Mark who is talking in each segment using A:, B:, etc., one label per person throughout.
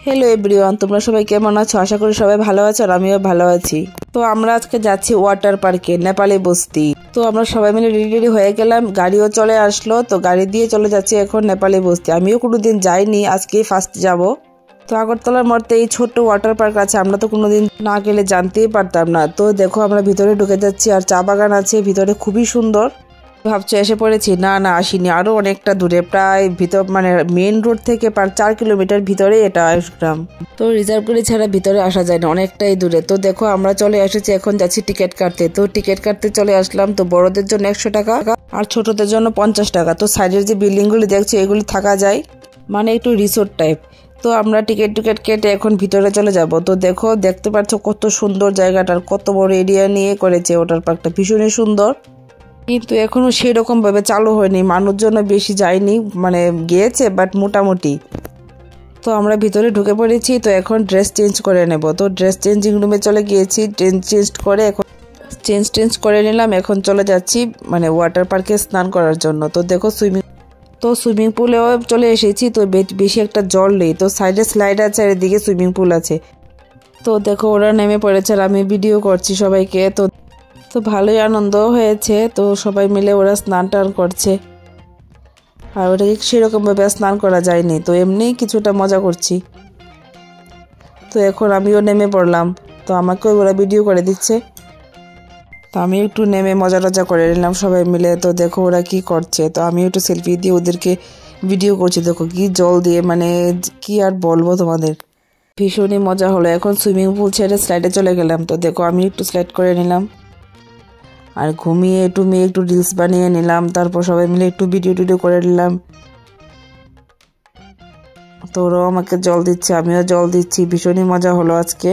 A: Hello everyone, তোমরা সবাই কেমন আছো? আশা করি সবাই ভালো আছো আর আমিও ভালো আছি। তো আমরা আজকে যাচ্ছি ওয়াটার পার্কে, নেপালি বস্তি। তো আমরা সবাই মিলে রেডি হয়ে গেলাম, গাড়িও চলে আসলো। তো গাড়ি দিয়ে চলে যাচ্ছি এখন নেপালি বস্তি। আমিও কোনোদিন যাইনি, আজকেই ফার্স্ট যাব। তো আগরতলার মধ্যে এই ছোট্ট ওয়াটার পার্ক আছে, আমরা তো কোনোদিন না গেলে জানতেই পারতাম না। তো দেখো আমরা ভিতরে ঢুকে যাচ্ছি, আর চা বাগান আছে ভিতরে, খুবই সুন্দর। ভাবছো এসে পড়েছি, না না আসিনি, আরো অনেকটা দূরে, প্রায় ভিতর মানে মেইন রোড থেকে 4 কিলোমিটার ভিতরে এটা আয়ুষগ্রাম। তো রিজার্ভ করে ছাড়া ভিতরে আসা যায় না, অনেকটাই দূরে। তো দেখো আমরা চলে এসেছি, এখন যাচ্ছি টিকিট কাটতে। তো টিকিট কাটতে চলে আসলাম। তো বড়দের জন্য 100 টাকা আর ছোটদের জন্য 50 টাকা। তো সাইডের যে বিল্ডিংগুলি দেখছো এগুলি থাকা যায়, মানে একটু রিসোর্ট টাইপ। তো আমরা টিকিট কেটে এখন ভিতরে চলে যাব। তো দেখো, দেখতে পাচ্ছ কত সুন্দর জায়গাটার, কত বড় এরিয়া নিয়ে করেছে ওয়াটার পার্কটা, ভীষণই সুন্দর। কিন্তু এখনো সেরকম ভাবে চালু হয়নি, মানুষজন বেশি যায়নি, মানে গিয়েছে বাট মোটামুটি। তো আমরা ভিতরে ঢুকে পড়েছি। তো এখন ড্রেস চেঞ্জ করে নেব। তো ড্রেস চেঞ্জিং রুমে চলে গিয়েছি, চেঞ্জ করে এখন চেঞ্জ করে নিলাম। এখন চলে যাচ্ছি মানে ওয়াটার পার্কে স্নান করার জন্য। তো দেখো সুইমিং পুলেও চলে এসেছি। তো বেশি একটা জল নেই, তো সাইডে স্লাইড আছে আর এদিকে সুইমিং পুল আছে। তো দেখো ওরা নেমে পড়েছে আর আমি ভিডিও করছি সবাইকে। তো ভালোই আনন্দ হয়েছে। তো সবাই মিলে ওরা স্নান টান করছে, আর ওটাকে সেরকমভাবে স্নান করা যায়নি, তো এমনি কিছুটা মজা করছি। তো এখন আমিও নেমে পড়লাম, তো আমাকেও ওরা ভিডিও করে দিচ্ছে। তো আমি একটু নেমে মজা টজা করে নিলাম সবাই মিলে। তো দেখো ওরা কি করছে, তো আমি একটু সেলফি দিয়ে ওদেরকে ভিডিও করছি। দেখো কি জল দিয়ে, মানে কি আর বলবো তোমাদের, ভীষণই মজা হলো। এখন সুইমিং পুল ছেড়ে স্লাইডে চলে গেলাম। তো দেখো আমি একটু স্লাইড করে নিলাম, আর ঘুমিয়ে একটু রিলস বানিয়ে নিলাম। তারপর সবাই মিলে একটু ভিডিও করে নিলাম। তো ওরাও আমাকে জল দিচ্ছে, আমিও জল দিচ্ছি, ভীষণই মজা হলো আজকে।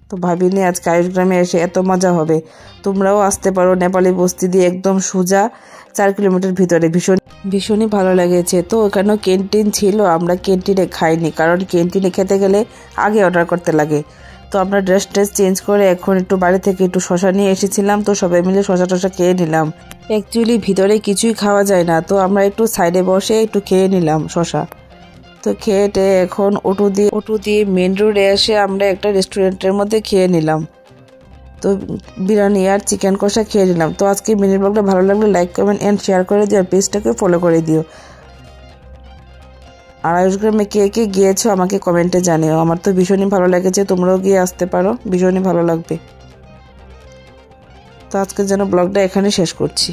A: তো ভাবিনি আজকে আয়ুষগ্রামে এসে এত মজা হবে। তোমরাও আসতে পারো, নেপালি বস্তি দিয়ে একদম সোজা 4 কিলোমিটার ভিতরে, ভীষণই ভালো লেগেছে। তো ওখানেও ক্যান্টিন ছিল, আমরা ক্যান্টিনে খাইনি, কারণ ক্যান্টিনে খেতে গেলে আগে অর্ডার করতে লাগে। তো আমরা ড্রেস চেঞ্জ করে এখন একটু বাড়ি থেকে একটু শশা নিয়ে এসেছিলাম। তো সবাই মিলে শশা টশা খেয়ে নিলাম। অ্যাকচুয়ালি ভিতরে কিছুই খাওয়া যায় না, তো আমরা একটু সাইডে বসে একটু খেয়ে নিলাম শশা। তো খেয়ে এখন অটো দিয়ে মেন রোডে এসে আমরা একটা রেস্টুরেন্টের মধ্যে খেয়ে নিলাম। তো বিরিয়ানি আর চিকেন কষা খেয়ে নিলাম। তো আজকে মিনি ব্লগটা ভালো লাগলে লাইক কমেন্ট এন্ড শেয়ার করে দিও, আর পেজটাকে ফলো করে দিও। আর আয়ুষগ্রামে কে কে গিয়েছো আমাকে কমেন্টে জানিও। আমার তো ভীষণই ভালো লেগেছে, তোমরাও গিয়ে আসতে পারো, ভীষণই ভালো লাগবে। তো আজকের জন্য ব্লগটা এখানে শেষ করছি।